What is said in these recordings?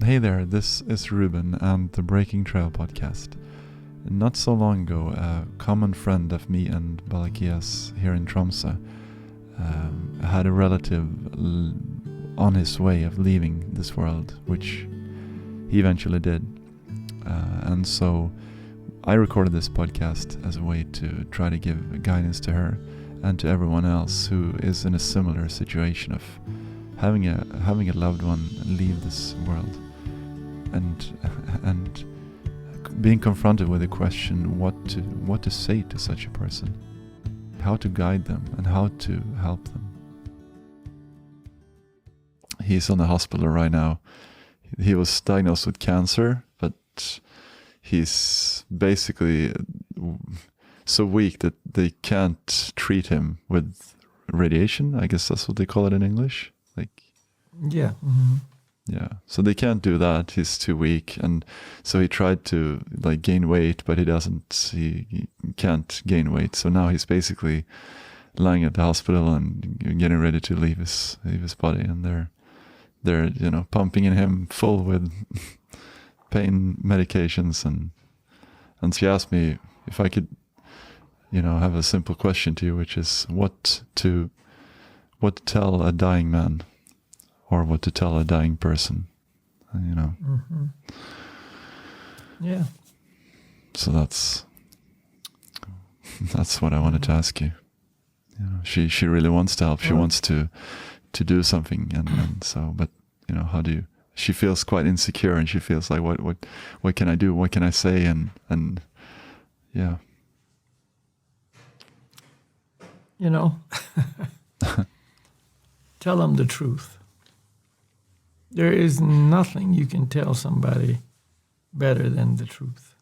Hey there, this is Ruben and the Breaking Trail podcast. Not so long ago, a common friend of me and Balakhilya's here in Tromsø had a relative on his way of leaving this world, which he eventually did. And so I recorded this podcast as a way to try to give guidance to her and to everyone else who is in a similar situation of having a loved one leave this world, and being confronted with the question what to say to such a person, how to guide them and how to help them. He's on the hospital right now. He was diagnosed with cancer, but he's basically so weak that they can't treat him with radiation. I guess that's what they call it in English. Yeah. Mm-hmm. Yeah. So they can't do that. He's too weak. And so he tried to gain weight, but he can't gain weight. So now he's basically lying at the hospital and getting ready to leave his body. And they're pumping in him full with pain medications. And she asked me if I could, have a simple question to you, which is what to tell a dying man, or what to tell a dying person, Mm-hmm. Yeah. So that's what I wanted to ask you. She really wants to help. She wants to do something, and so, but how do you? She feels quite insecure, and she feels like what can I do? What can I say? And yeah. Tell them the truth. There is nothing you can tell somebody better than the truth.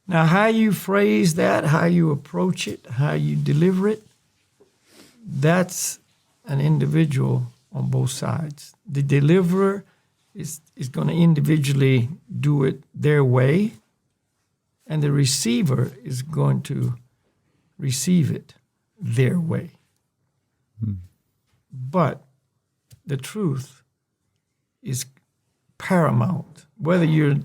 Now, how you phrase that, how you approach it, how you deliver it, that's an individual on both sides. The deliverer is going to individually do it their way, and the receiver is going to receive it their way. But the truth is paramount. Whether you're,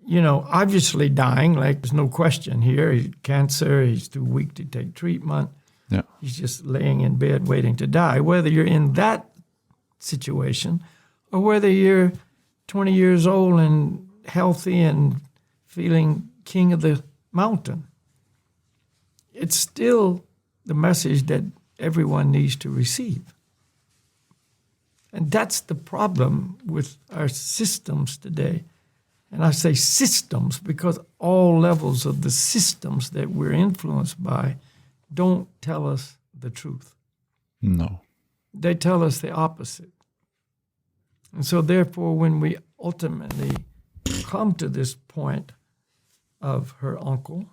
obviously dying, like there's no question here. He's cancer, he's too weak to take treatment. Yeah. He's just laying in bed waiting to die. Whether you're in that situation or whether you're 20 years old and healthy and feeling king of the mountain, it's still the message that everyone needs to receive. And that's the problem with our systems today. And I say systems because all levels of the systems that we're influenced by don't tell us the truth. No. They tell us the opposite. And so therefore, when we ultimately come to this point of her uncle,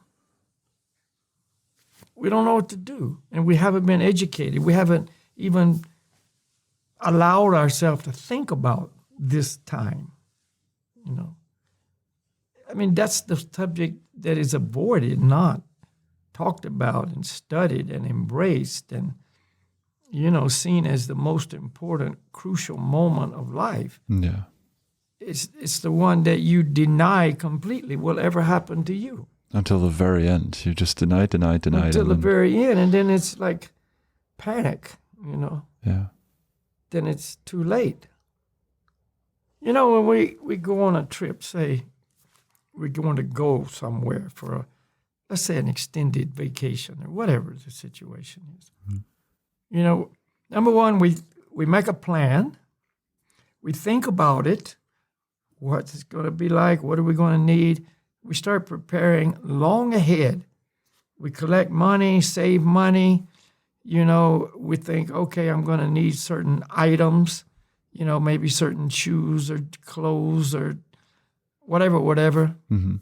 we don't know what to do. And we haven't been educated. We haven't even allowed ourselves to think about this time. That's the subject that is avoided, not talked about and studied and embraced and, seen as the most important, crucial moment of life. Yeah. It's the one that you deny completely will ever happen to you. Until the very end. You just deny. Until the very end. And then it's like panic, Yeah. Then it's too late. When we go on a trip, say we're going to go somewhere for, let's say, an extended vacation or whatever the situation is. Mm-hmm. Number one, we make a plan. We think about it. What's it going to be like? What are we going to need? We start preparing long ahead. We collect money, save money. We think, okay, I'm going to need certain items, maybe certain shoes or clothes or whatever. Mm-hmm.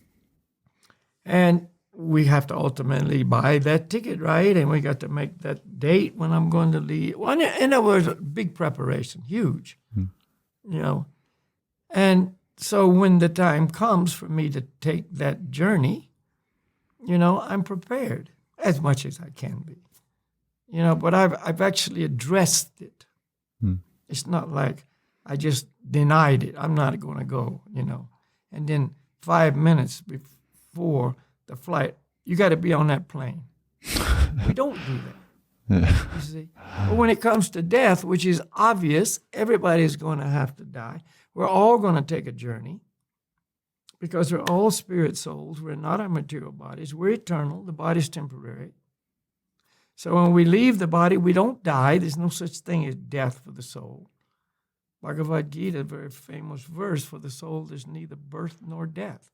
And we have to ultimately buy that ticket, right? And we got to make that date when I'm going to leave. Well, in other words, big preparation, huge, And so when the time comes for me to take that journey, I'm prepared as much as I can be. But I've actually addressed it. It's not like, I just denied it. I'm not going to go, And then 5 minutes before the flight, you got to be on that plane. We don't do that. Yeah. You see? But when it comes to death, which is obvious, everybody's going to have to die. We're all going to take a journey because we're all spirit souls. We're not our material bodies. We're eternal. The body's temporary. So when we leave the body, we don't die. There's no such thing as death for the soul. Bhagavad Gita, a very famous verse, for the soul there's neither birth nor death.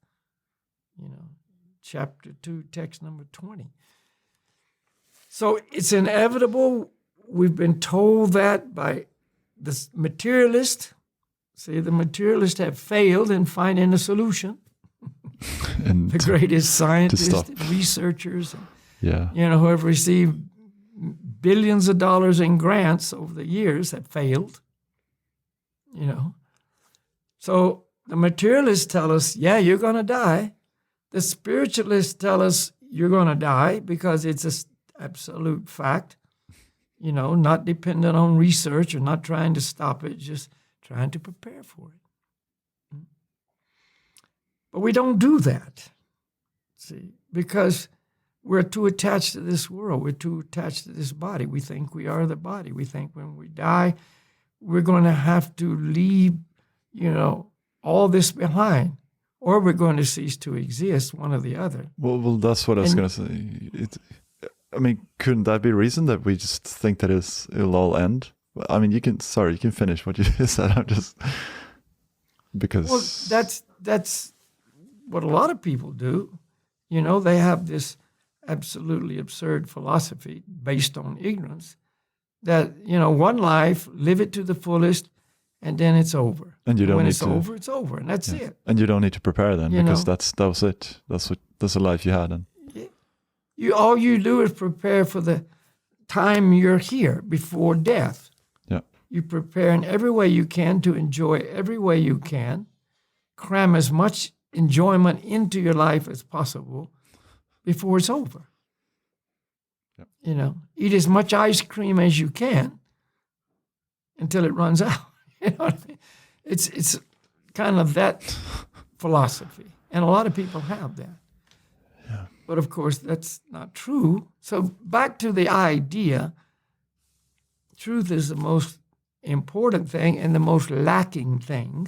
Chapter 2, text number 20. So it's inevitable. We've been told that by the materialist. See, the materialists have failed in finding a solution. And the greatest scientists, and researchers, yeah, who have received billions of dollars in grants over the years have failed. So the materialists tell us, yeah, you're going to die. The spiritualists tell us you're going to die because it's an absolute fact, not dependent on research or not trying to stop it, just trying to prepare for it. But we don't do that, see, because we're too attached to this world. We're too attached to this body. We think we are the body. We think when we die, we're going to have to leave, all this behind, or we're going to cease to exist, one or the other. Well, that's what I was going to say. Couldn't that be a reason that we just think that it'll all end? You can finish what you said. I'm just, because... Well, that's what a lot of people do. They have this absolutely absurd philosophy based on ignorance that, one life, live it to the fullest, and then it's over. And you don't when need it's to, over, it's over, and that's it. And you don't need to prepare then, because that was it. That's the life you had. And all you do is prepare for the time you're here before death. Yeah. You prepare in every way you can to enjoy every way you can, cram as much enjoyment into your life as possible before it's over. Yeah. Eat as much ice cream as you can until it runs out. What I mean? It's kind of that philosophy, and a lot of people have that. Yeah. But of course, that's not true. So back to the idea, truth is the most important thing and the most lacking thing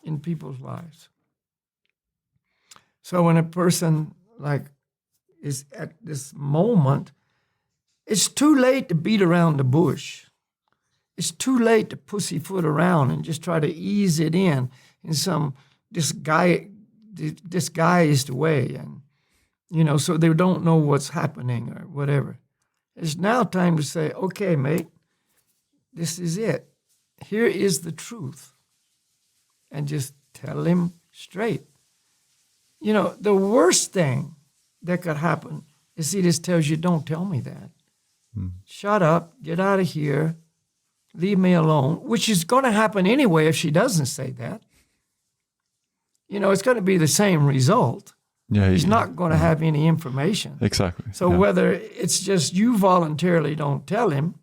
in people's lives. So when a person is at this moment, it's too late to beat around the bush. It's too late to pussyfoot around and just try to ease it in some disguised way, and so they don't know what's happening or whatever. It's now time to say, okay, mate, this is it. Here is the truth, and just tell him straight. The worst thing that could happen is he just tells you, don't tell me that. Shut up, get out of here, leave me alone, which is going to happen anyway if she doesn't say that. It's going to be the same result. Yeah, He's not going to have any information. Exactly. So whether it's just you voluntarily don't tell him,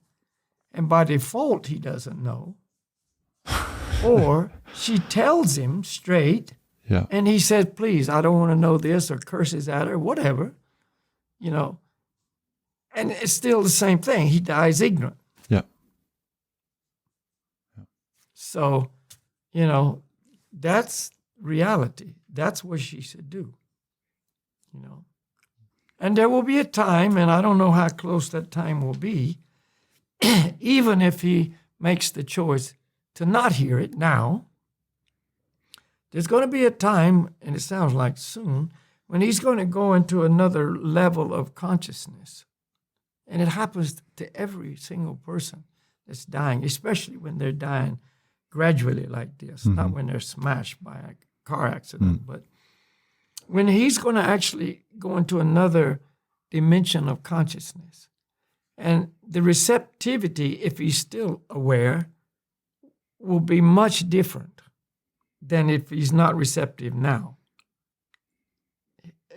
and by default he doesn't know, or she tells him straight, and he says, please, I don't want to know this, or curses at her, whatever, and it's still the same thing. He dies ignorant. Yeah. So, that's reality. That's what she should do, And there will be a time, and I don't know how close that time will be, even if he makes the choice to not hear it now, there's going to be a time, and it sounds like soon, when he's going to go into another level of consciousness. And it happens to every single person that's dying, especially when they're dying gradually like this, not when they're smashed by a car accident, but when he's going to actually go into another dimension of consciousness. And the receptivity, if he's still aware, will be much different than if he's not receptive now.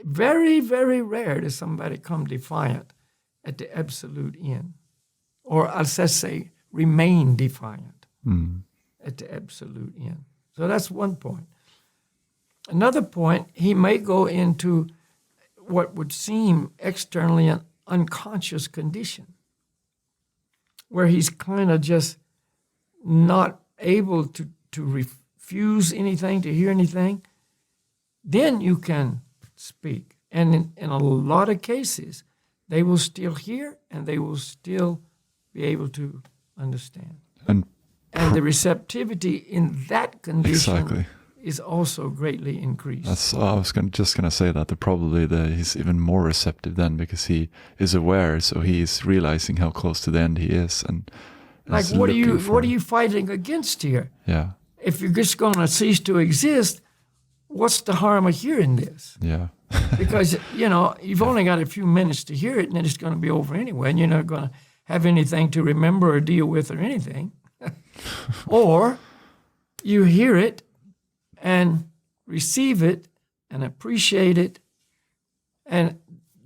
Very, very rare does somebody come defiant at the absolute end. Or I'll just say, remain defiant. at the absolute end. So that's one point. Another point, he may go into what would seem externally an unconscious condition, where he's kind of just not able to refuse anything, to hear anything. Then you can speak. And in a lot of cases, they will still hear and they will still be able to understand. And the receptivity in that condition exactly. is also greatly increased. I was just gonna say that he's even more receptive then, because he is aware, so he's realizing how close to the end he is, and like what are you fighting against here? Yeah. If you're just going to cease to exist, what's the harm of hearing this? Yeah. Because you've only got a few minutes to hear it, and then it's going to be over anyway, and you're not going to have anything to remember or deal with or anything. Or you hear it and receive it and appreciate it. And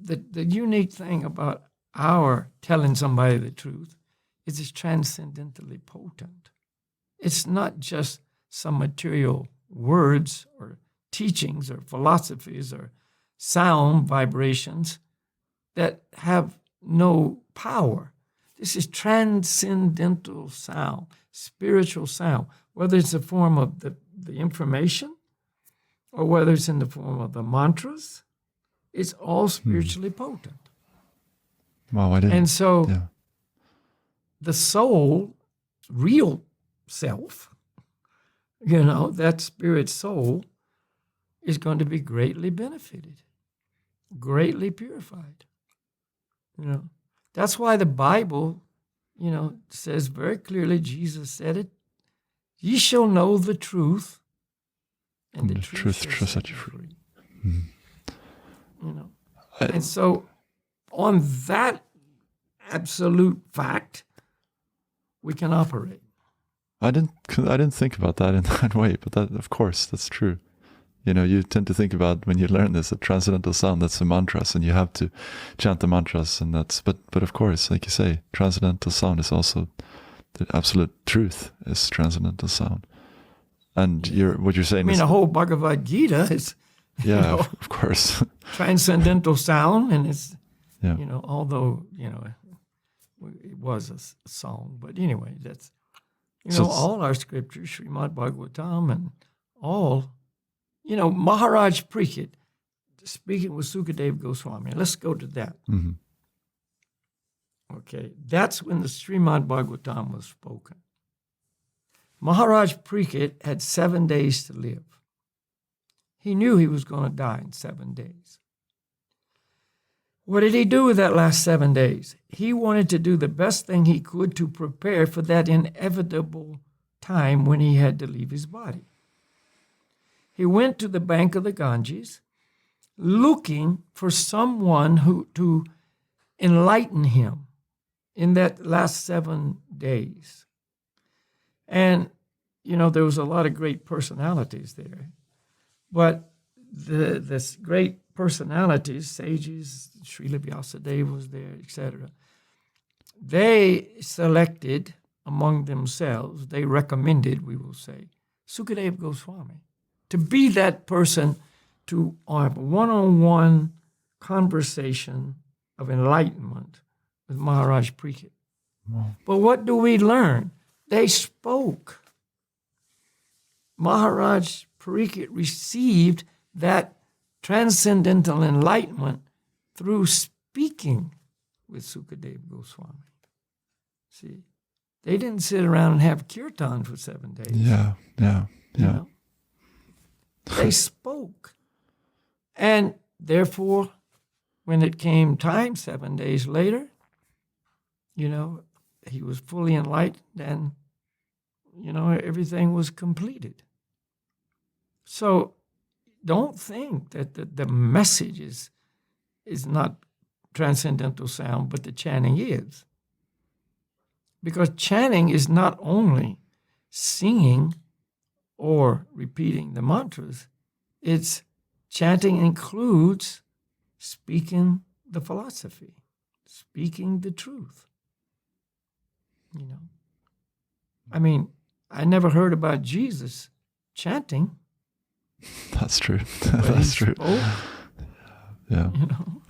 the unique thing about our telling somebody the truth is it's transcendentally potent. It's not just some material words or teachings or philosophies or sound vibrations that have no power. This is transcendental sound, spiritual sound, whether it's in the form of the information or whether it's in the form of the mantras. It's all spiritually potent. Wow, I didn't. And so the soul, real self, that spirit soul is going to be greatly benefited, greatly purified. That's why the Bible, says very clearly, Jesus said it, ye shall know the truth, and the truth shall set you free. And so on that absolute fact, we can operate. I didn't think about that in that way, but that, of course, that's true. You tend to think about, when you learn this, a transcendental sound, that's the mantras, and you have to chant the mantras, and but of course, like you say, transcendental sound is also the absolute truth, is transcendental sound. And what you're saying is, the whole Bhagavad Gita is, of course, transcendental sound, and it's, although, it was a song, but anyway, that's, all our scriptures, Srimad Bhagavatam, and all, Maharaj Parikshit, speaking with Sukadeva Goswami. Let's go to that. Mm-hmm. Okay, that's when the Srimad Bhagavatam was spoken. Maharaj Parikshit had 7 days to live. He knew he was going to die in 7 days. What did he do with that last 7 days? He wanted to do the best thing he could to prepare for that inevitable time when he had to leave his body. He went to the bank of the Ganges looking for someone to enlighten him in that last 7 days. And, there was a lot of great personalities there. But this great personalities, sages, Srila Vyasadeva was there, etc., they selected among themselves, they recommended, we will say, Sukadeva Goswami to be that person to have a one-on-one conversation of enlightenment with Maharaj Parikshit. Wow. But what do we learn? They spoke. Maharaj Parikshit received that transcendental enlightenment through speaking with Sukadeva Goswami. See, they didn't sit around and have kirtan for 7 days. Yeah. They spoke. And therefore, when it came time 7 days later, he was fully enlightened and, everything was completed. So don't think that the message is not transcendental sound, but the chanting is. Because chanting is not only singing or repeating the mantras, it's chanting includes speaking the philosophy, speaking the truth. I never heard about Jesus chanting. That's true. But That's he true. spoke, Yeah. you know.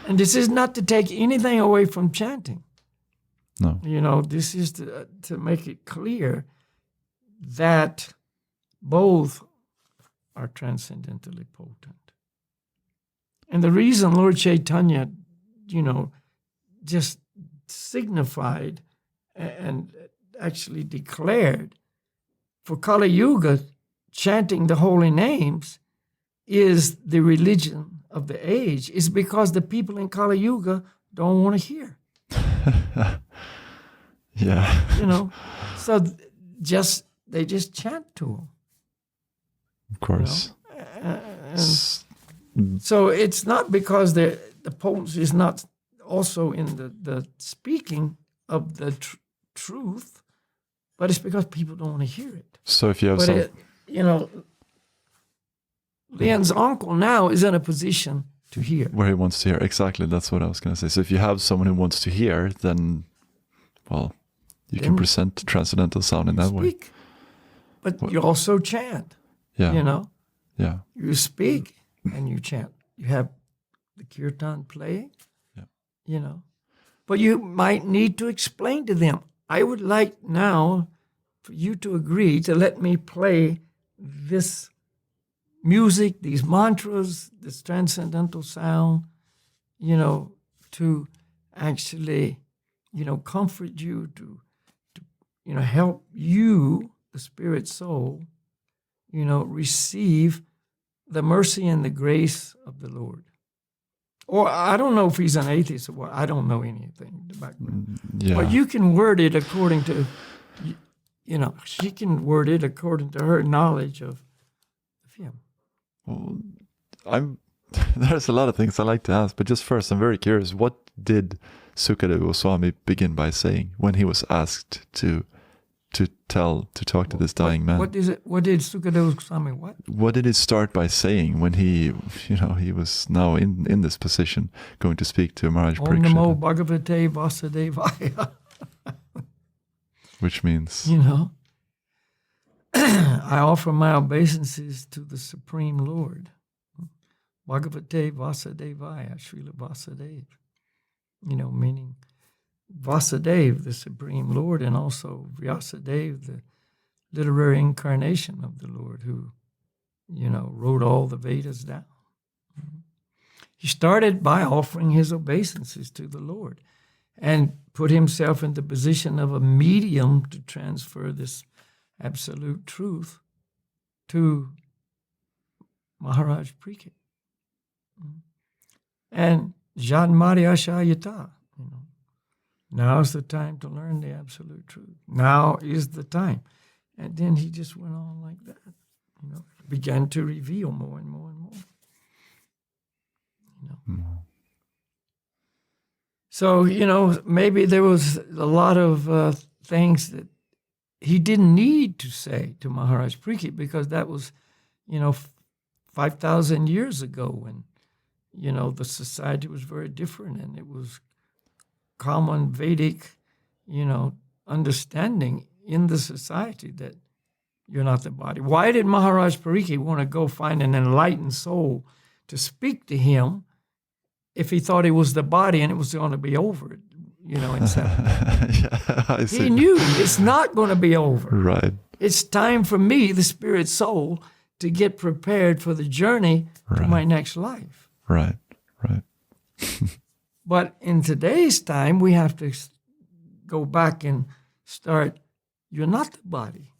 And this is not to take anything away from chanting. No. You know, this is to make it clear that both are transcendentally potent. And the reason Lord Chaitanya, you know, just signified and actually declared for Kali Yuga, chanting the holy names is the religion of the age, is because the people in Kali Yuga don't want to hear. Yeah. You know, so they just chant to them. Of course. So it's not because the potency is not also in the speaking of the truth, but it's because people don't want to hear it. So if you have you know, Leon's uncle now is in a position to hear. where he wants to hear, exactly, that's what I was going to say. So if you have someone who wants to hear, then, well, you can present transcendental sound in that way. But you also chant. Yeah. You know? Yeah. You speak and you chant. You have the kirtan playing. Yeah. You know? But you might need to explain to them. I would like now for you to agree to let me play this music, these mantras, this transcendental sound, you know, to actually, you know, comfort you, to you know, help you, the spirit soul, you know, receive the mercy and the grace of the Lord. Or I don't know if he's an atheist or what. I don't know anything about background. Yeah. But you can word it according to, you know, she can word it according to her knowledge of him. Well, there's a lot of things I like to ask, but just first, I'm very curious. What did Sukadeva Goswami begin by saying when he was asked to talk to this dying man? What is it? What did Sukadeva Goswami what? What did he start by saying when he was now in this position, going to speak to Maharaj Om Parikshit? Namo Bhagavate Vasudevaya. Which means, You know, I offer my obeisances to the Supreme Lord. Bhagavate Vasudevaya, Srila Vasudeva. You know, meaning Vasudeva, the Supreme Lord, and also Vyasadeva, the literary incarnation of the Lord who, you know, wrote all the Vedas down. He started by offering his obeisances to the Lord and put himself in the position of a medium to transfer this absolute truth to Maharaj Parikshit. And Janmari Ashayata, you know, now's the time to learn the absolute truth. Now is the time. And then he just went on like that, you know, began to reveal more and more and more. You know. So, you know, maybe there was a lot of things that he didn't need to say to Maharaj Parikshit because that was, you know, 5,000 years ago when, you know, the society was very different and it was common Vedic, you know, understanding in the society that you're not the body. Why did Maharaj Parikshit want to go find an enlightened soul to speak to him if he thought he was the body and it was going to be over, you know, in 7 days? yeah, I see. He knew it's not going to be over. Right. It's time for me, the spirit soul, to get prepared for the journey to my next life. Right. But in today's time, we have to go back and start, you're not the body.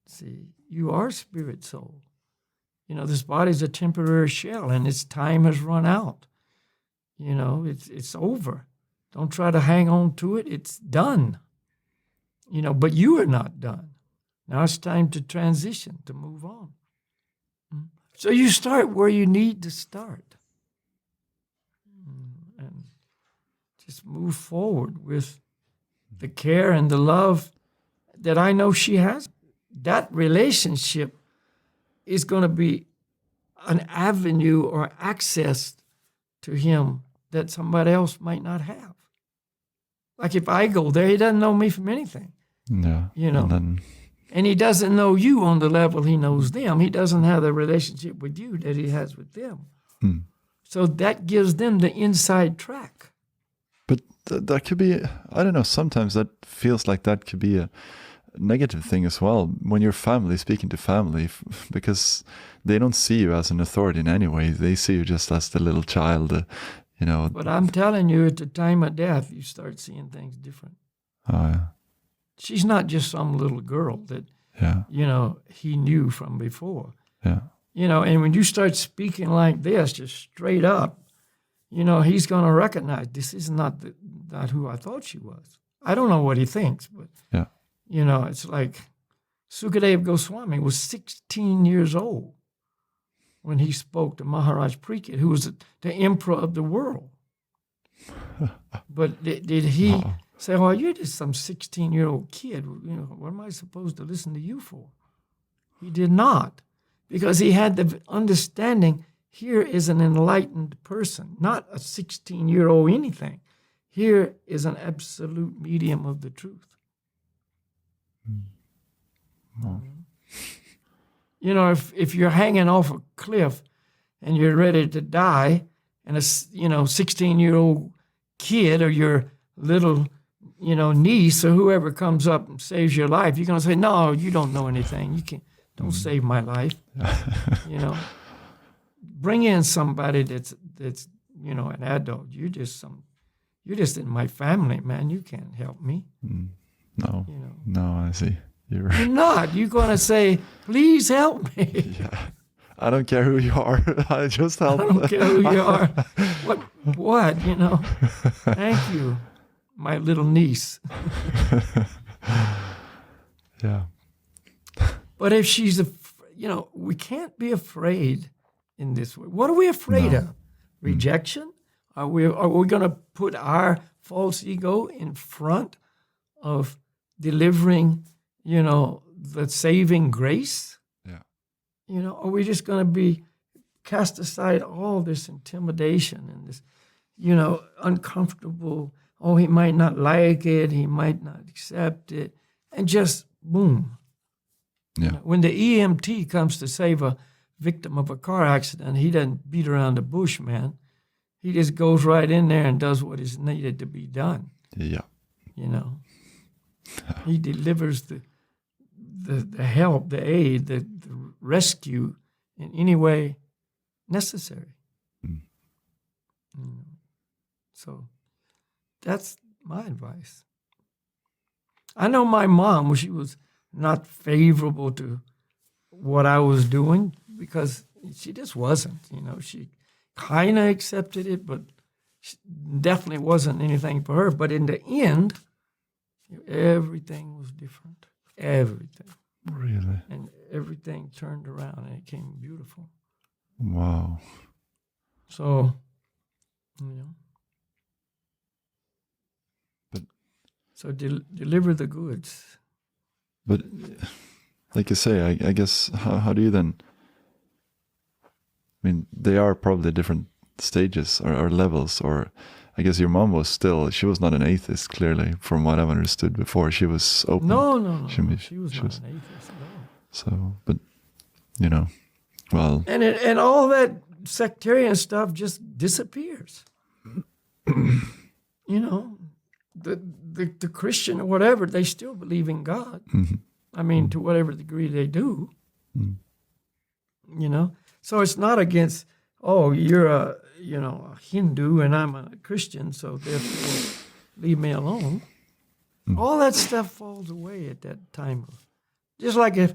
See, you are spirit soul. You know, this body's a temporary shell and its time has run out. You know, it's over. Don't try to hang on to it. It's done. You know, but you are not done. Now it's time to transition, to move on. So you start where you need to start. And just move forward with the care and the love that I know she has. That relationship is going to be an avenue or access to him that somebody else might not have. Like if I go there, he doesn't know me from anything. Yeah. You know. And then, And he doesn't know you on the level he knows them. He doesn't have the relationship with you that he has with them. So that gives them the inside track. but that could be, I don't know, sometimes that feels like that could be a negative thing as well when you're family, speaking to family, because they don't see you as an authority in any way. They see you just as the little child, you know. But I'm telling you, at the time of death, you start seeing things different. Oh, yeah. She's not just some little girl that, Yeah. you know, he knew from before. Yeah. You know, and when you start speaking like this, just straight up, you know, he's going to recognize this is not who I thought she was. I don't know what he thinks, but, Yeah. you know, it's like Sukadeva Goswami was 16 years old when he spoke to Maharaj Parikshit, who was the emperor of the world. But did he say, oh, you're just some 16-year-old kid. You know, what am I supposed to listen to you for? He did not, because he had the understanding here is an enlightened person, not a 16-year-old anything. Here is an absolute medium of the truth. You know, if you're hanging off a cliff and you're ready to die, and a 16-year-old kid or your little niece or whoever comes up and saves your life, you're going to say, no, you don't know anything. You can't. Don't save my life. You know, bring in somebody that's an adult. You're just in my family, man. You can't help me. No. You know. No, I see. You're not. You're going to say, please help me. Yeah. I don't care who you are. I just help. I don't care who you are. What, you know? Thank you, my little niece. Yeah. But if she's, we can't be afraid in this way. What are we afraid of? Rejection? Are we going to put our false ego in front of delivering, the saving grace? Yeah. Are we just going to be cast aside all this intimidation and this, uncomfortable, oh, he might not like it, he might not accept it, and just boom. Yeah. When the EMT comes to save a victim of a car accident, he doesn't beat around the bush, man. He just goes right in there and does what is needed to be done. Yeah. He delivers the help, the aid, the rescue in any way necessary. So that's my advice. I know my mom, she was not favorable to what I was doing because she just wasn't, she kind of accepted it, but definitely wasn't anything for her. But in the end, everything was different. Everything. Really? And everything turned around and it came beautiful. Wow. So, So deliver the goods. But like you say, I guess, how do you then, I mean, they are probably different stages or levels, or I guess your mom she was not an atheist, clearly, from what I've understood before. She was open. No. She was not an atheist at all. So, but, well. And all that sectarian stuff just disappears. The Christian or whatever, they still believe in God. Mm-hmm. I mean, to whatever degree they do. So it's not against, oh, you're a Hindu and I'm a Christian, so therefore leave me alone. All that stuff falls away at that time. Just like if,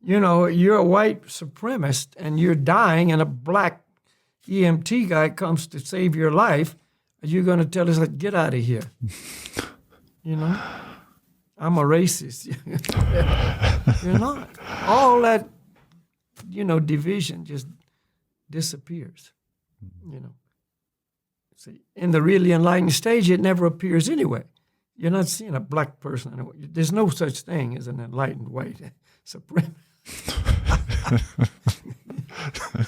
you're a white supremacist and you're dying and a black EMT guy comes to save your life, are you going to tell us, like, get out of here? I'm a racist. You're not. All that, division just disappears. See, in the really enlightened stage, it never appears anyway. You're not seeing a black person. There's no such thing as an enlightened white supremacist.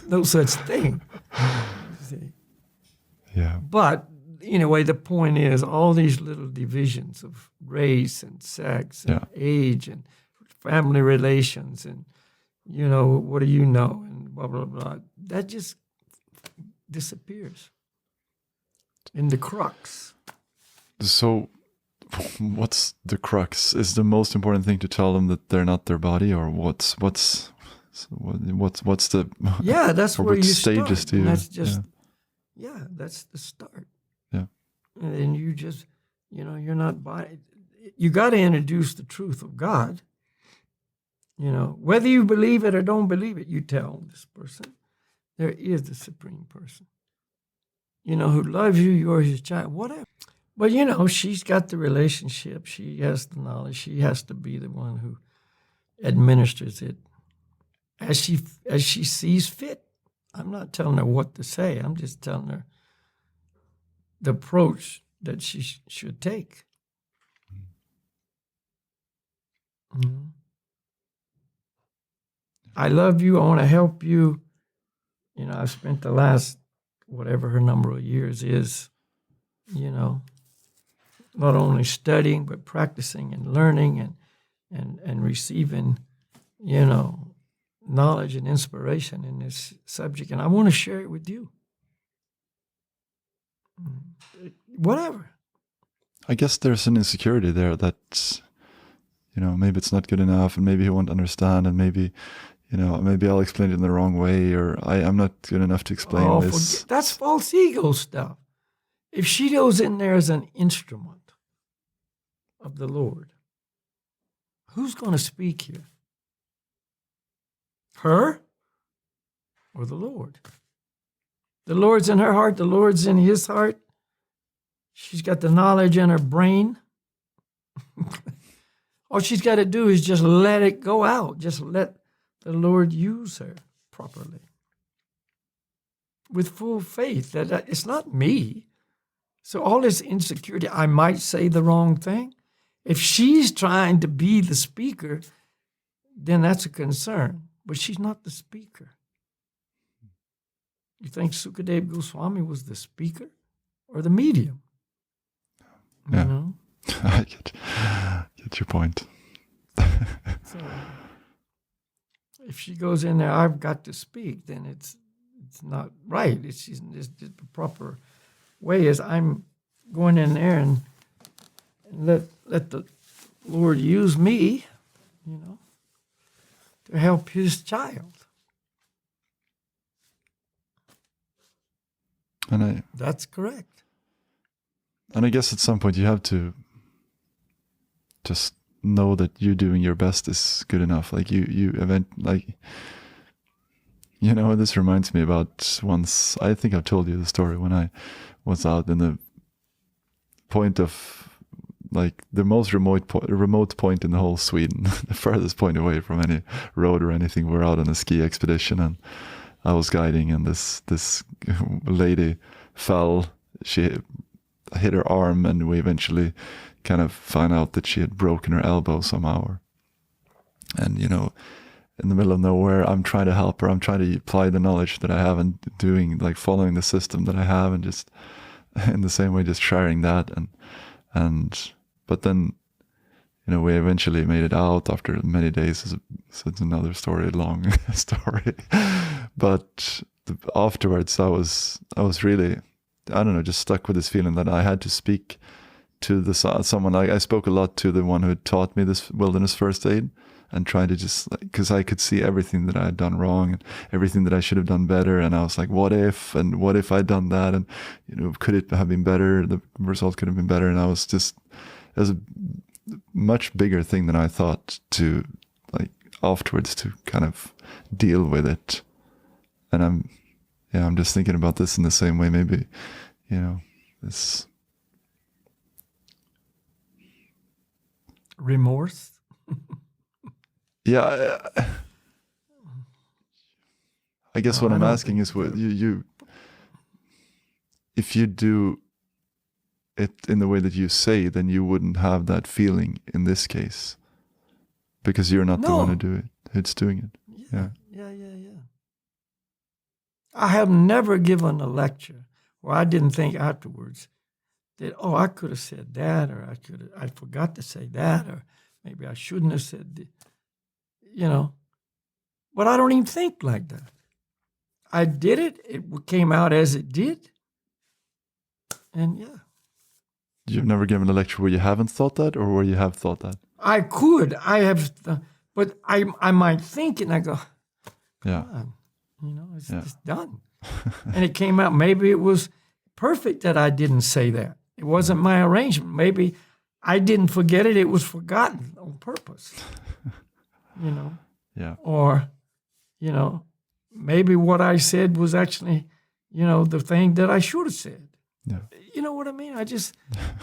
No such thing. See? Yeah. But, anyway, the point is all these little divisions of race and sex and age and family relations and, what do you know, and blah, blah, blah, that just disappears in the crux. So what's the crux? Is the most important thing to tell them that they're not their body, or what's the that's where you stages start. do you, that's just that's the start. Yeah. And you just you're not body. You got to introduce the truth of God. Whether you believe it or don't believe it, you tell this person there is the supreme person, who loves you, you're his child, whatever. But, she's got the relationship. She has the knowledge. She has to be the one who administers it as she sees fit. I'm not telling her what to say. I'm just telling her the approach that she should take. Mm-hmm. I love you. I want to help you. I've spent the last, whatever her number of years is, not only studying, but practicing and learning and receiving, knowledge and inspiration in this subject. And I want to share it with you. Whatever. I guess there's an insecurity there that, maybe it's not good enough, and maybe he won't understand, and maybe, maybe I'll explain it in the wrong way, or I'm not good enough to explain this. That's false ego stuff. If she goes in there as an instrument of the Lord, who's going to speak here? Her or the Lord? The Lord's in her heart. The Lord's in his heart. She's got the knowledge in her brain. All she's got to do is just let it go out. Just let the Lord use her properly. With full faith that it's not me. So all this insecurity, I might say the wrong thing. If she's trying to be the speaker, then that's a concern. But she's not the speaker. You think Sukadev Goswami was the speaker or the medium? Yeah. I get your point. So, if she goes in there, I've got to speak, then it's not right. It's the proper way is I'm going in there and let the Lord use me, to help his child. And that's correct. And I guess at some point you have to just know that you doing your best is good enough. Like this reminds me about once, I think I've told you the story when I was out in the point of the most remote point in the whole Sweden, the furthest point away from any road or anything. We're out on a ski expedition and I was guiding, and this lady fell. She hit her arm, and we eventually kind of found out that she had broken her elbow somehow. And in the middle of nowhere, I'm trying to help her. I'm trying to apply the knowledge that I have and doing, following the system that I have, and just in the same way, just sharing that. But then, we eventually made it out after many days. So it's another story, long story. But afterwards, I was really, I don't know, just stuck with this feeling that I had to speak to someone. I spoke a lot to the one who had taught me this wilderness first aid, and tried to just, because I could see everything that I had done wrong and everything that I should have done better. And I was like, what if I'd done that? And, could it have been better? The result could have been better. And I was just, it was a much bigger thing than I thought to, afterwards, to kind of deal with it. And I'm just thinking about this in the same way. Maybe, this remorse. Yeah, I guess what I'm asking is, what you if you do it in the way that you say, then you wouldn't have that feeling in this case, because you're not the one who do it. It's doing it. Yeah. I have never given a lecture where I didn't think afterwards, that, oh, I could have said that, or I forgot to say that, or maybe I shouldn't have said that, But I don't even think like that. I did it. It came out as it did. And yeah. You've never given a lecture where you haven't thought that, or where you have thought that? I could. I have, but I might think it, and I go, Yeah. on, it's just done. And it came out. Maybe it was perfect that I didn't say that. It wasn't my arrangement. Maybe I didn't forget it. It was forgotten on purpose. Yeah. Or, maybe what I said was actually, the thing that I should have said. Yeah. You know what I mean?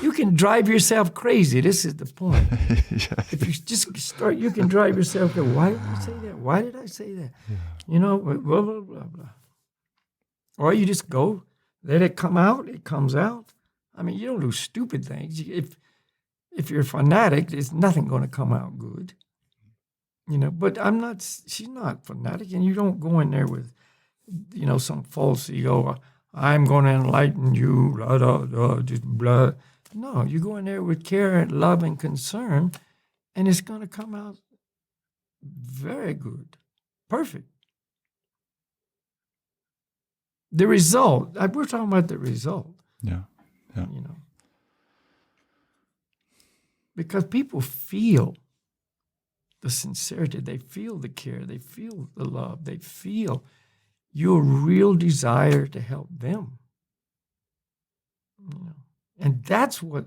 You can drive yourself crazy. This is the point. Yeah. If you just start, you can drive yourself crazy. Why did I say that? Why did I say that? Yeah. Blah, blah, blah, blah. Or you just go, let it come out. It comes out. I mean, you don't do stupid things. If you're a fanatic, there's nothing going to come out good. But she's not fanatic, and you don't go in there with, some false ego. I'm going to enlighten you, blah, blah, blah, just blah. No, you go in there with care and love and concern, and it's going to come out very good, perfect. The result, we're talking about the result. Yeah. Yeah. Because people feel the sincerity, they feel the care, they feel the love, they feel your real desire to help them. And that's what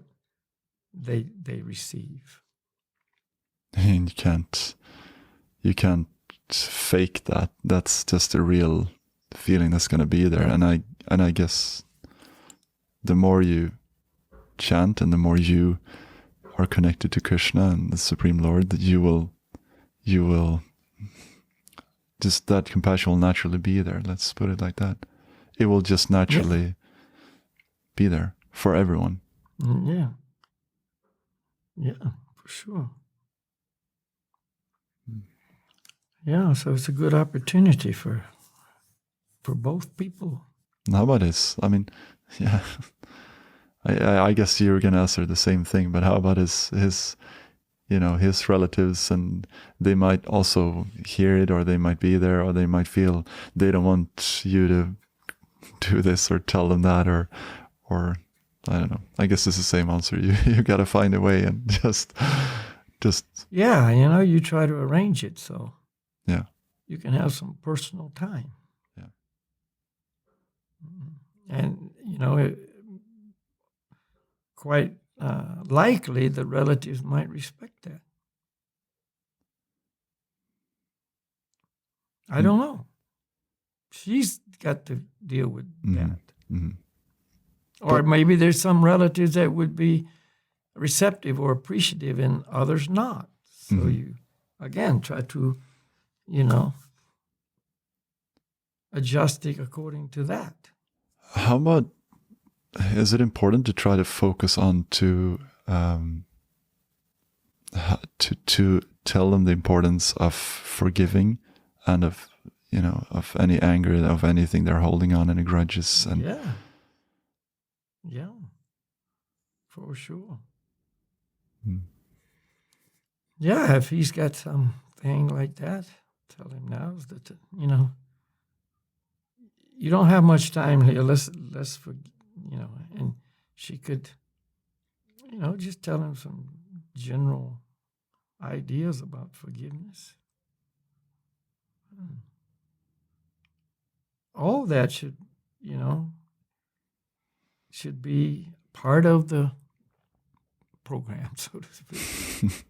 they receive. And you can't fake that. That's just a real feeling that's going to be there. And I guess the more you chant and the more you are connected to Krishna and the Supreme Lord, that you will just, that compassion will naturally be there. Let's put it like that. It will just naturally be there for everyone. Yeah. Yeah, for sure. Yeah, so it's a good opportunity for both people. How about his? I mean, yeah. I guess you were going to answer the same thing, but how about his his relatives, and they might also hear it, or they might be there, or they might feel they don't want you to do this or tell them that, or I don't know. I guess it's the same answer. You got to find a way and just. Yeah, you try to arrange it so. Yeah. You can have some personal time. Yeah. And quite likely the relatives might respect that. I don't know. She's got to deal with that. Mm-hmm. Or maybe there's some relatives that would be receptive or appreciative and others not. So you, again, try to, adjust it according to that. How about, is it important to try to focus on to tell them the importance of forgiving and of any anger, of anything they're holding on, any grudges? And yeah, for sure. Yeah, if he's got something like that, tell him now that you don't have much time here. Let's and she could, just tell him some general ideas about forgiveness. All that should be part of the program, so to speak.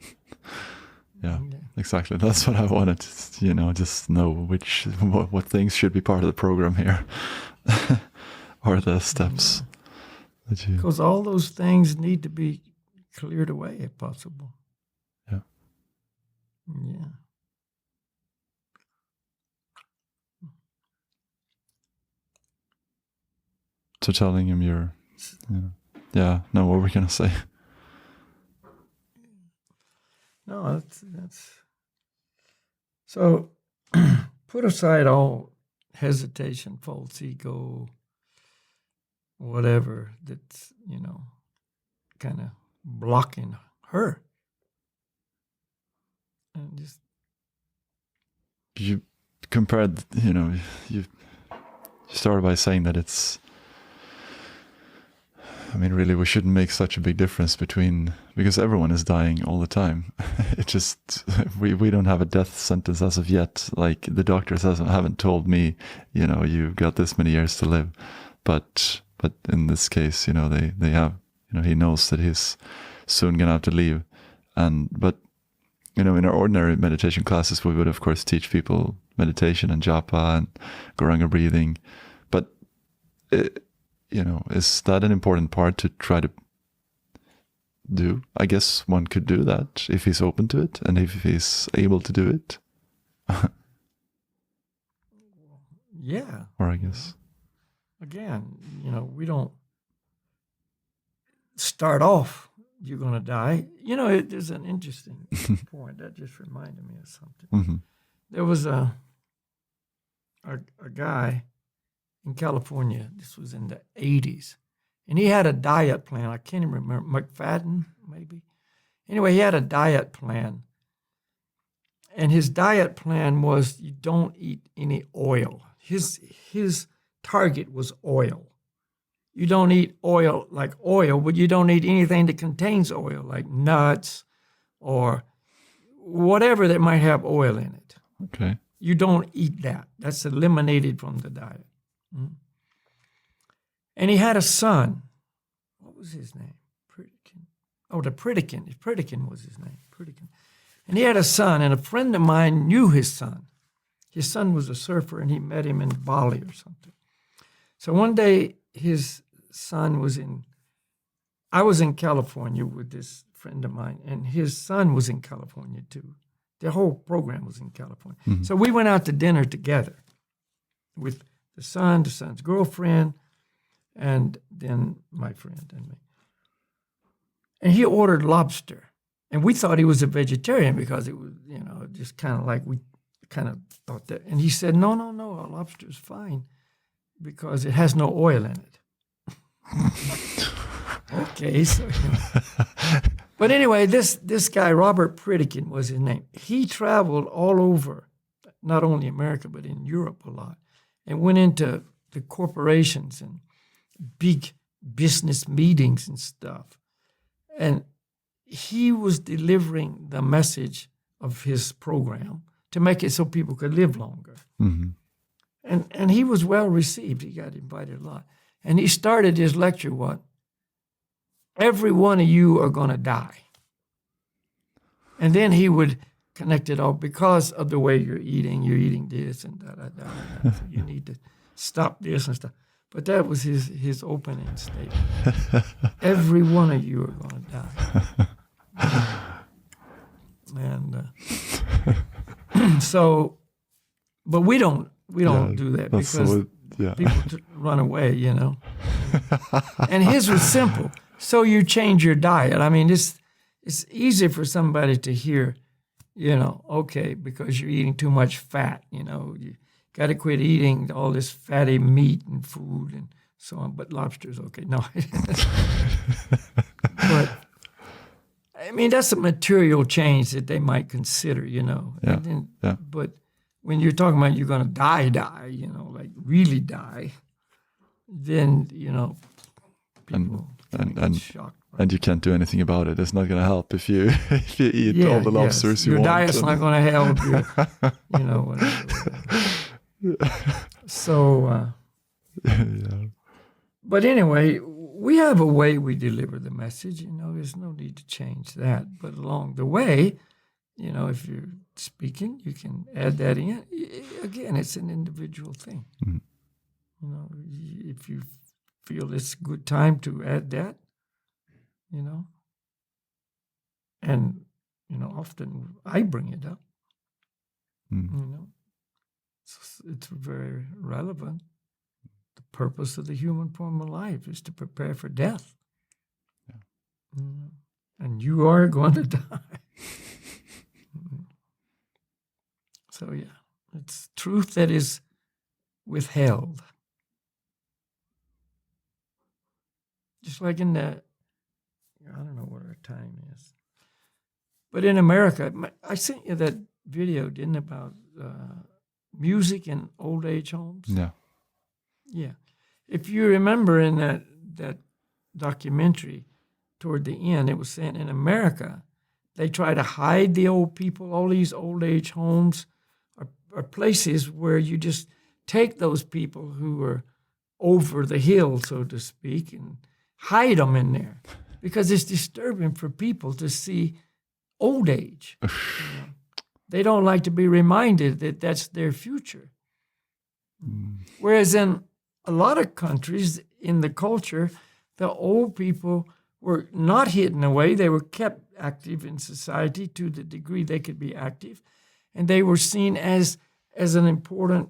Yeah, exactly. That's what I wanted to, just know what things should be part of the program here, or the steps. Because all those things need to be cleared away if possible. Yeah. Yeah. So telling him what were we going to say? No, that's so put aside all hesitation, false ego, whatever that's, kind of blocking her. And just You compared, you started by saying that it's, I mean, really, we shouldn't make such a big difference because everyone is dying all the time. It just, we don't have a death sentence as of yet. Like the doctors haven't told me, you've got this many years to live. But in this case, they have, he knows that he's soon going to have to leave. But in our ordinary meditation classes, we would of course teach people meditation and japa and Goranga breathing. But is that an important part to try to do? I guess one could do that if he's open to it and if he's able to do it. Yeah. Or I guess. Again, we don't start off, you're going to die. There's an interesting point that just reminded me of something. Mm-hmm. There was a guy in California, this was in the 80s, and he had a diet plan. I can't even remember, McFadden, maybe. Anyway, he had a diet plan, and his diet plan was you don't eat any oil. His target was oil. You don't eat oil, but you don't eat anything that contains oil, like nuts or whatever that might have oil in it. Okay. You don't eat that. That's eliminated from the diet. And he had a son. What was his name? Pritikin. Oh, the Pritikin. Pritikin was his name. Pritikin. And he had a son, and a friend of mine knew his son. His son was a surfer, and he met him in Bali or something. So one day, his son I was in California with this friend of mine, and his son was in California too. The whole program was in California. Mm-hmm. So we went out to dinner together with the son's girlfriend, and then my friend and me. And he ordered lobster. And we thought he was a vegetarian because it was, just kind of like we kind of thought that. And he said, no, a lobster is fine because it has no oil in it. Okay, so, But anyway, this guy, Robert Pritikin was his name. He traveled all over, not only America, but in Europe a lot, and went into the corporations and big business meetings and stuff. And he was delivering the message of his program to make it so people could live longer. Mm-hmm. And he was well received. He got invited a lot. And he started his lecture, every one of you are going to die. And then he would connect it all because of the way you're eating this and da. So you need to stop this and stuff. But that was his opening statement. Every one of you are going to die. And so, but we don't do that because people run away, And his was simple. So you change your diet. I mean, it's easy for somebody to hear, okay, because you're eating too much fat, you got to quit eating all this fatty meat and food and so on. But lobster's okay. No. But, I mean, that's a material change that they might consider, Yeah. But when you're talking about you're going to die, like really die, then, people get shocked. And you can't do anything about it. It's not going to help if you eat all the lobsters you Your want. Your diet's not going to help you, whatever. So, but anyway, we have a way we deliver the message. There's no need to change that. But along the way, if you're speaking, you can add that in. Again, it's an individual thing. Mm-hmm. If you feel it's a good time to add that, and, often I bring it up, it's very relevant. The purpose of the human form of life is to prepare for death. Yeah. And you are going to die. So, it's truth that is withheld. Just like in the I don't know what our time is. But in America, I sent you that video, didn't I, about music in old age homes? Yeah. Yeah. If you remember in that documentary, toward the end, it was saying in America, they try to hide the old people. All these old age homes are places where you just take those people who are over the hill, so to speak, and hide them in there because it's disturbing for people to see old age. They don't like to be reminded that that's their future. Whereas in a lot of countries in the culture, the old people were not hidden away. They were kept active in society to the degree they could be active. And they were seen as an important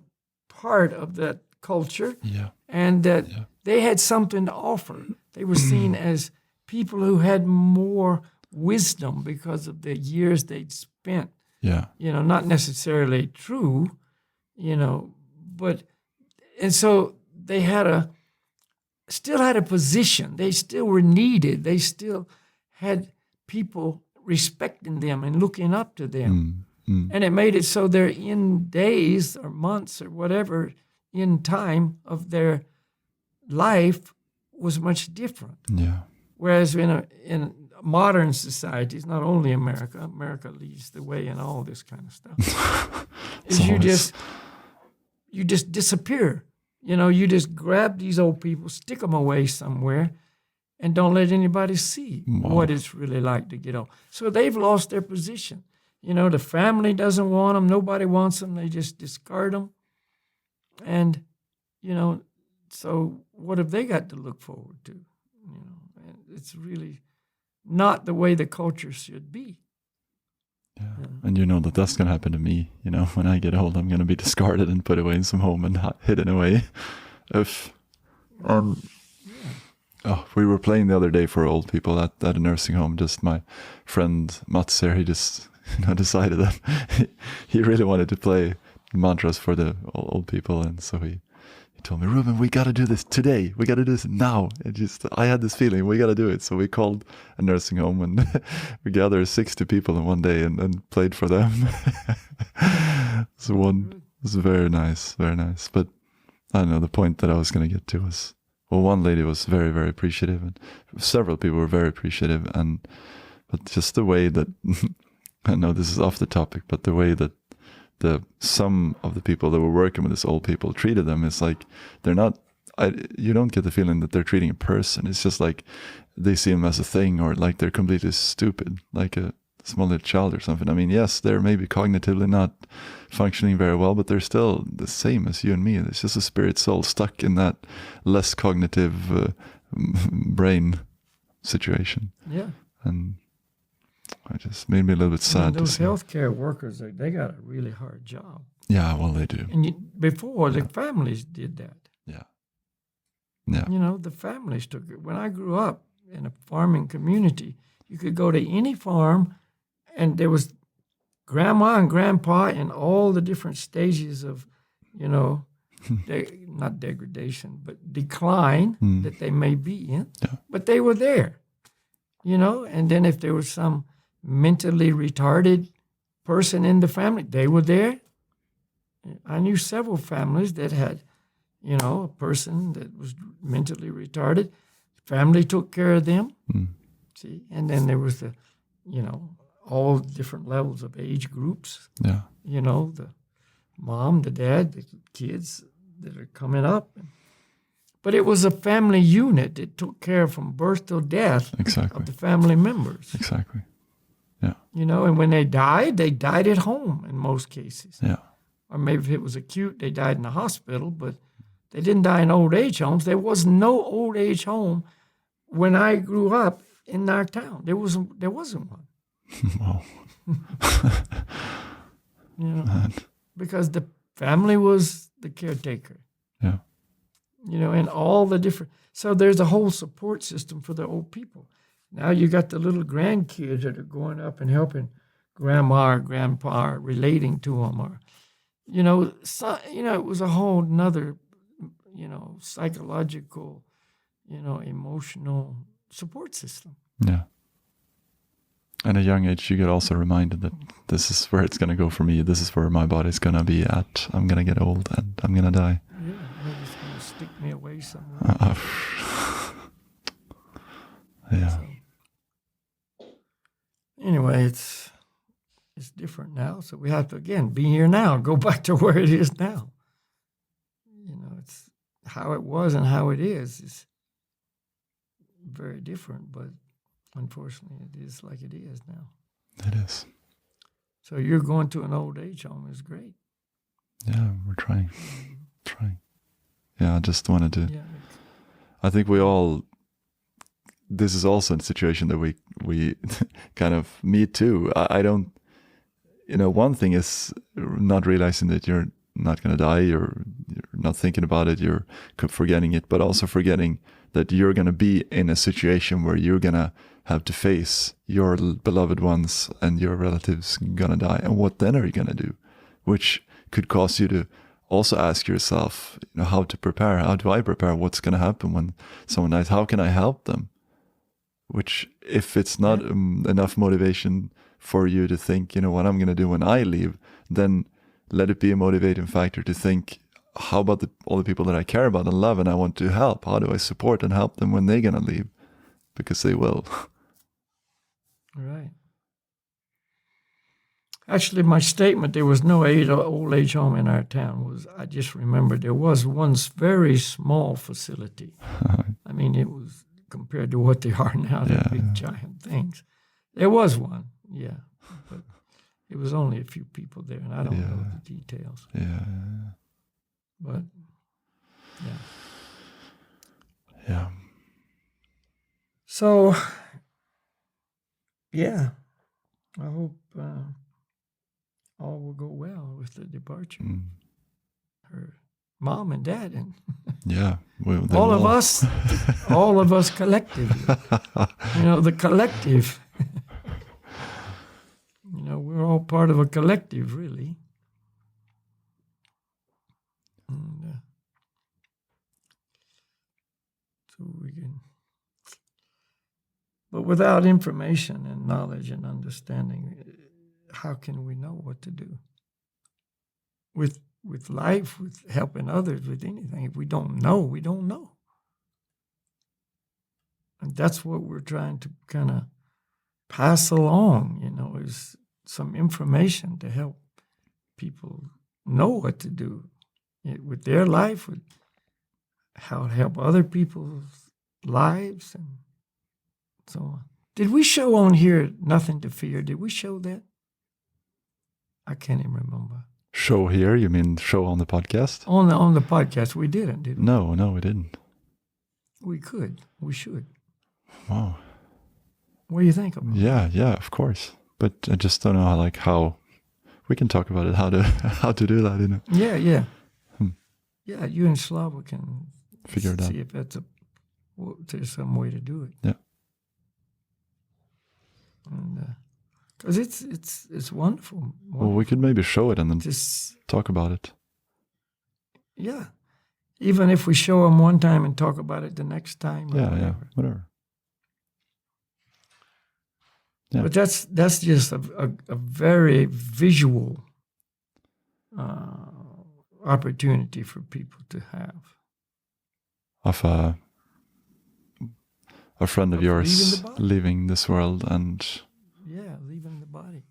part of that culture. Yeah. And that they had something to offer. They were seen as people who had more wisdom because of the years they'd spent. Yeah. Not necessarily true, but, and so they still had a position. They still were needed. They still had people respecting them and looking up to them. And it made it so their end days or months or whatever in time of their life was much different. Yeah. Whereas in modern societies, not only America leads the way in all this kind of stuff, is you just disappear. You just grab these old people, stick them away somewhere, and don't let anybody see what it's really like to get old. So they've lost their position. The family doesn't want them. Nobody wants them. They just discard them. And, so what have they got to look forward to? And it's really not the way the culture should be. Yeah. And that's going to happen to me. When I get old, I'm going to be discarded and put away in some home and hidden away. We were playing the other day for old people at a nursing home. Just my friend Mats here, he just decided that he really wanted to play mantras for the old people, and so he told me, Ruben, we got to do this today. We got to do this now. I had this feeling we got to do it. So we called a nursing home and we gathered 60 people in one day and played for them. So it was very nice, very nice. But I don't know, the point that I was going to get to was, one lady was very, very appreciative, and several people were very appreciative, but just the way that, I know this is off the topic, but the way that some of the people that were working with these old people treated them is like they're not. You don't get the feeling that they're treating a person. It's just like they see them as a thing, or like they're completely stupid, like a small little child or something. I mean, yes, they're maybe cognitively not functioning very well, but they're still the same as you and me. It's just a spirit soul stuck in that less cognitive brain situation. Yeah. And it just made me a little bit sad. Those healthcare workers, they got a really hard job. Yeah, well, they do. And before, the families did that. Yeah. Yeah. The families took it. When I grew up in a farming community, you could go to any farm, and there was grandma and grandpa in all the different stages of, not degradation, but decline that they may be in. Yeah. But they were there, and then if there was some mentally retarded person in the family, they were there. I knew several families that had, a person that was mentally retarded. Family took care of them. See, and then there was the, all different levels of age groups. Yeah. The mom, the dad, the kids that are coming up. But it was a family unit that took care from birth till death of the family members. Exactly. Yeah. And when they died at home in most cases. Yeah. Or maybe if it was acute, they died in the hospital, but they didn't die in old age homes. There was no old age home when I grew up in our town. There wasn't one. Wow. Because the family was the caretaker. Yeah. And all the different. So there's a whole support system for the old people. Now you got the little grandkids that are going up and helping grandma or grandpa, or relating to them, or, it was a whole nother, psychological, emotional support system. Yeah. At a young age, you get also reminded that this is where it's going to go for me. This is where my body's going to be at. I'm going to get old and I'm going to die. Yeah, maybe it's going to stick me away somewhere. Yeah. So, anyway, it's different now. So we have to, again, be here now. Go back to where it is now. You know, it's how it was and how it is very different, but unfortunately, it is like it is now. It is. So you're going to an old age home is great. Yeah, we're trying. Trying. Yeah, I just wanted to. Yeah. I think we all. This is also a situation that we kind of me too. I don't. You know, one thing is not realizing that you're not going to die. You're not thinking about it. You're forgetting it, but also forgetting that you're going to be in a situation where you're going to have to face your beloved ones and your relatives going to die. And what then are you going to do? Which could cause you to also ask yourself, you know, how to prepare. How do I prepare? What's going to happen when someone dies? How can I help them? Which, if it's not enough motivation for you to think, you know, what I'm going to do when I leave, then let it be a motivating factor to think, how about all the people that I care about and love and I want to help? How do I support and help them when they're going to leave? Because they will. Right. Actually, my statement, there was no old age home in our town, was I just remembered there was one very small facility. I mean, it was compared to what they are now, they're big, giant things. There was one, yeah. But it was only a few people there, and I don't know the details. Yeah. But, yeah. Yeah. So, yeah, I hope all will go well with the departure. Her mom and dad and all of us, all of us collectively. You know, the collective. You know, we're all part of a collective, really. And, so we can. But without information and knowledge and understanding, how can we know what to do? With life, with helping others, with anything. If we don't know, we don't know. And that's what we're trying to kind of pass along, you know, is some information to help people know what to do with their life, with how to help other people's lives and so on. Did we show on here Nothing to Fear? Did we show that? I can't even remember. Show here? You mean show on the podcast? On the podcast, we didn't, did we? No, we didn't. We could. We should. Wow. What do you think about it? Yeah, of course. But I just don't know how we can talk about it, how to do that, you know. Yeah. Yeah, you and Slava can figure it out. See if there's some way to do it. Yeah. And because it's wonderful. Well, we could maybe show it and then talk about it. Yeah. Even if we show them one time and talk about it the next time. Yeah, whatever. Yeah. But that's just a very visual opportunity for people to have. Of a friend of yours leaving this world and... Yeah, leaving the body.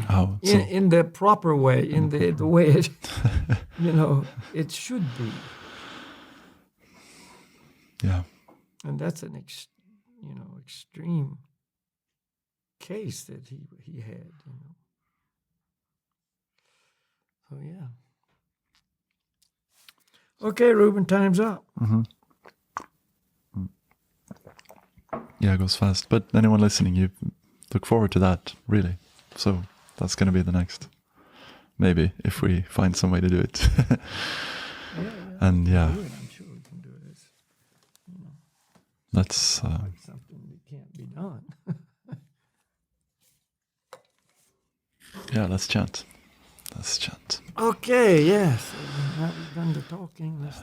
How? In the proper way, in the way it, you know, it should be. Yeah. And that's an extreme case that he had, you know. So yeah. Okay, Ruben, time's up. Mm-hmm. Yeah, it goes fast. But anyone listening, you look forward to that, really. So that's going to be the next. Maybe, if we find some way to do it. And yeah. I'm sure we can do it. You know, that's like something that can't be done. Yeah, let's chant. Okay, yes. Now we've done the talking. Let's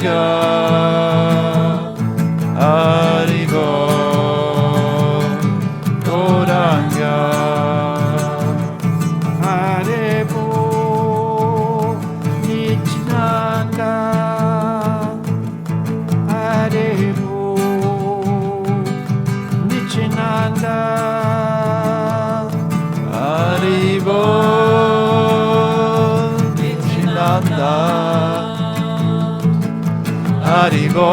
Gauranga, Haribo, Gauranga, Haribo, Nityananda, Haribo, Nityananda, Haribo, Nityananda, Haribo,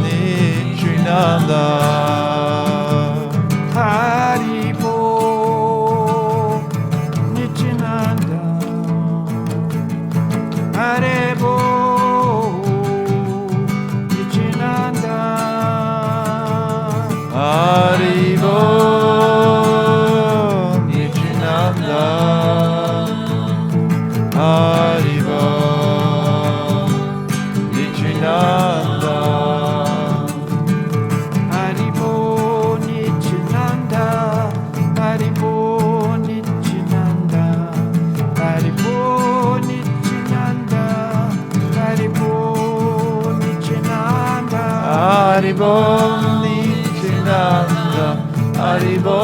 Nityananda, Haribo, Nityananda, Haribo, Nityananda, Haribo, Nityananda, Haribo, Nityananda, Haribo, Nityananda, Haribo, Nityananda, Haribo, Nityananda, Haribo, Nityananda, Haribo, Nityananda, Haribo,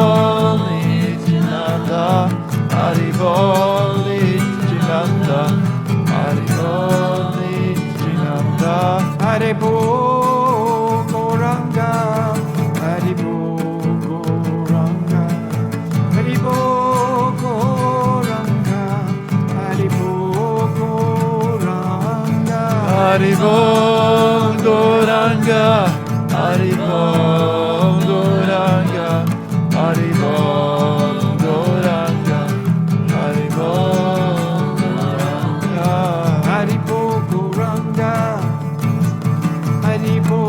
Nityananda, Haribo, Nityananda, Haribo, Nityananda, Haribo, Gauranga, Haribo, Gauranga, Haribo, Gauranga, Haribo, Gauranga, Haribo, Gauranga, Haribo, Gauranga, Haribo, Gauranga, Haribo, Gauranga, Haribo, Gauranga, Haribo,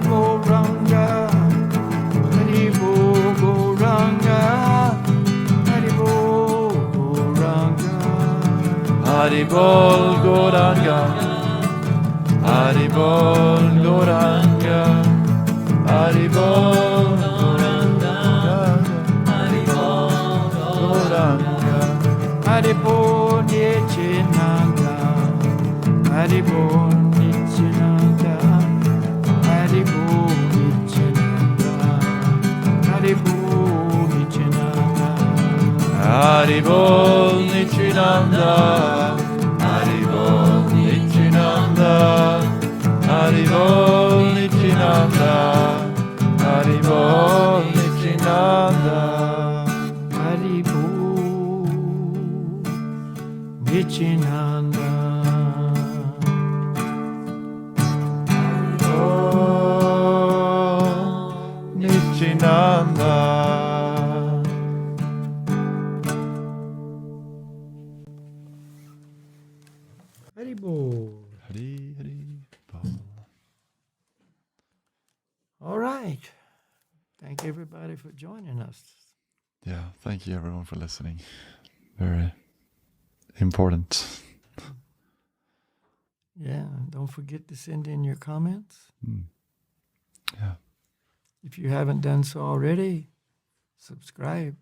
Gauranga, Haribo, Gauranga, Haribo, Gauranga, Haribol Gauranga, Haribol Gauranga, Haribol Gauranga, Haribol Gauranga, Haribo, Nityananda, Haribo, Nityananda, Haribo, Nityananda, Haribo, Nityananda, Haribol Nityananda, Haribol Nityananda, Haribol Nityananda, Haribol Nityananda, Haribo, Nityananda. Haribol Nityananda. Haribo. Hari Hari Bol. All right. Thank everybody for joining us. Yeah, thank you everyone for listening. Very important. Yeah, don't forget to send in your comments. Yeah. If you haven't done so already, subscribe.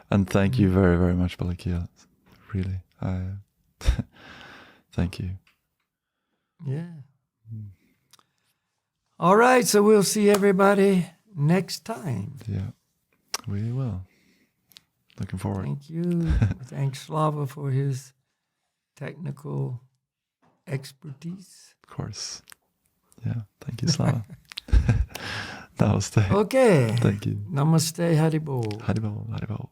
And thank you very, very much, Balakhilya. Really. Thank you. Yeah. All right, so we'll see everybody next time. Yeah. We will. Looking forward. Thank you. Thanks Slava for his technical expertise. Of course. Yeah. Thank you, Slava. Namaste. Okay. Thank you. Namaste, Haribo. Haribol, Haribol.